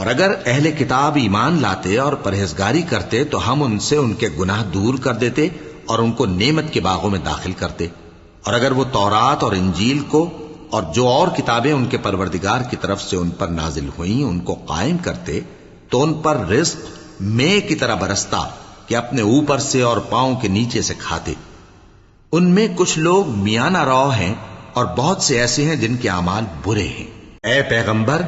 اور اگر اہل کتاب ایمان لاتے اور پرہیزگاری کرتے تو ہم ان سے ان کے گناہ دور کر دیتے اور ان کو نعمت کے باغوں میں داخل کرتے. اور اگر وہ تورات اور انجیل کو اور جو اور کتابیں ان کے پروردگار کی طرف سے ان پر نازل ہوئیں ان کو قائم کرتے تو ان پر رزق مے کی طرح برستا کہ اپنے اوپر سے اور پاؤں کے نیچے سے کھاتے. ان میں کچھ لوگ میانہ رو ہیں اور بہت سے ایسے ہیں جن کے اعمال برے ہیں. اے پیغمبر،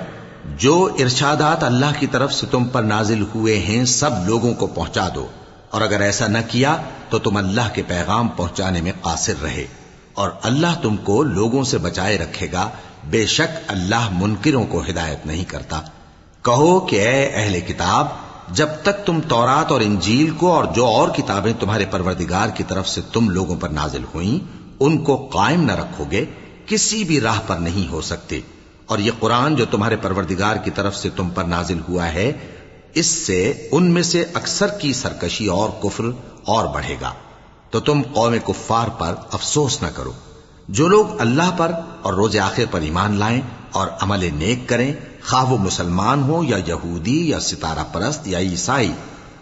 جو ارشادات اللہ کی طرف سے تم پر نازل ہوئے ہیں سب لوگوں کو پہنچا دو، اور اگر ایسا نہ کیا تو تم اللہ کے پیغام پہنچانے میں قاصر رہے، اور اللہ تم کو لوگوں سے بچائے رکھے گا. بے شک اللہ منکروں کو ہدایت نہیں کرتا. کہو کہ اے اہل کتاب، جب تک تم تورات اور انجیل کو اور جو اور کتابیں تمہارے پروردگار کی طرف سے تم لوگوں پر نازل ہوئیں ان کو قائم نہ رکھو گے کسی بھی راہ پر نہیں ہو سکتے. اور یہ قرآن جو تمہارے پروردگار کی طرف سے تم پر نازل ہوا ہے اس سے ان میں سے اکثر کی سرکشی اور کفر اور بڑھے گا. تو تم قوم کفار پر افسوس نہ کرو. جو لوگ اللہ پر اور روز آخر پر ایمان لائیں اور عمل نیک کریں، خواہ وہ مسلمان ہو یا یہودی یا ستارہ پرست یا عیسائی،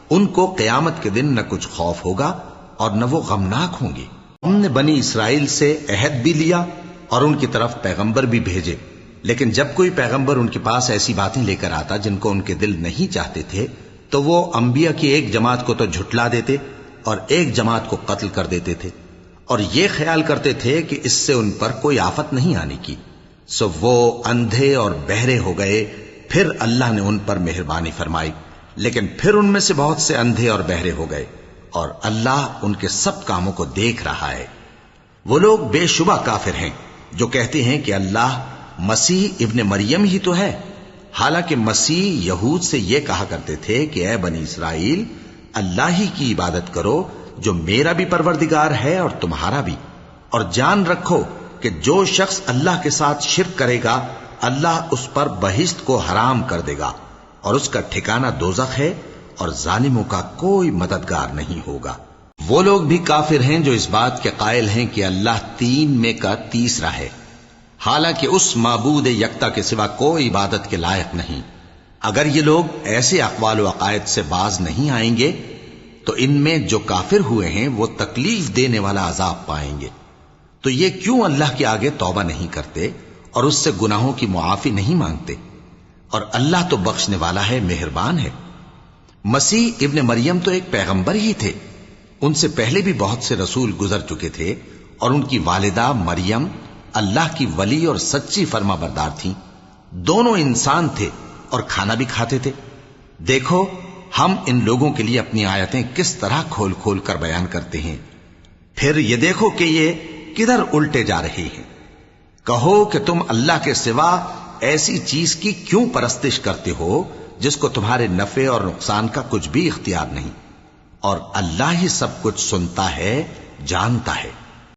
ان کو قیامت کے دن نہ کچھ خوف ہوگا اور نہ وہ غمناک ہوں گے. ہم نے بنی اسرائیل سے عہد بھی لیا اور ان کی طرف پیغمبر بھی بھیجے، لیکن جب کوئی پیغمبر ان کے پاس ایسی باتیں لے کر آتا جن کو ان کے دل نہیں چاہتے تھے تو وہ انبیاء کی ایک جماعت کو تو جھٹلا دیتے اور ایک جماعت کو قتل کر دیتے تھے، اور یہ خیال کرتے تھے کہ اس سے ان پر کوئی آفت نہیں آنے کی. سو وہ اندھے اور بہرے ہو گئے. پھر اللہ نے ان پر مہربانی فرمائی، لیکن پھر ان میں سے بہت سے اندھے اور بہرے ہو گئے، اور اللہ ان کے سب کاموں کو دیکھ رہا ہے. وہ لوگ بے شبہ کافر ہیں جو کہتے ہیں کہ اللہ مسیح ابن مریم ہی تو ہے، حالانکہ مسیح یہود سے یہ کہا کرتے تھے کہ اے بنی اسرائیل، اللہ ہی کی عبادت کرو جو میرا بھی پروردگار ہے اور تمہارا بھی، اور جان رکھو کہ جو شخص اللہ کے ساتھ شرک کرے گا اللہ اس پر بہشت کو حرام کر دے گا اور اس کا ٹھکانہ دوزخ ہے، اور ظالموں کا کوئی مددگار نہیں ہوگا. وہ لوگ بھی کافر ہیں جو اس بات کے قائل ہیں کہ اللہ تین میں کا تیسرا ہے، حالانکہ اس معبود یکتا کے سوا کوئی عبادت کے لائق نہیں. اگر یہ لوگ ایسے اقوال و عقائد سے باز نہیں آئیں گے تو ان میں جو کافر ہوئے ہیں وہ تکلیف دینے والا عذاب پائیں گے. تو یہ کیوں اللہ کے آگے توبہ نہیں کرتے اور اس سے گناہوں کی معافی نہیں مانگتے؟ اور اللہ تو بخشنے والا ہے، مہربان ہے. مسیح ابن مریم تو ایک پیغمبر ہی تھے. ان سے پہلے بھی بہت سے رسول گزر چکے تھے، اور ان کی والدہ مریم اللہ کی ولی اور سچی فرما بردار تھیں. دونوں انسان تھے اور کھانا بھی کھاتے تھے. دیکھو ہم ان لوگوں کے لیے اپنی آیتیں کس طرح کھول کھول کر بیان کرتے ہیں. پھر یہ دیکھو کہ یہ کدھر الٹے جا رہے ہیں. کہو کہ تم اللہ کے سوا ایسی چیز کی کیوں پرستش کرتے ہو جس کو تمہارے نفع اور نقصان کا کچھ بھی اختیار نہیں، اور اللہ ہی سب کچھ سنتا ہے، جانتا ہے.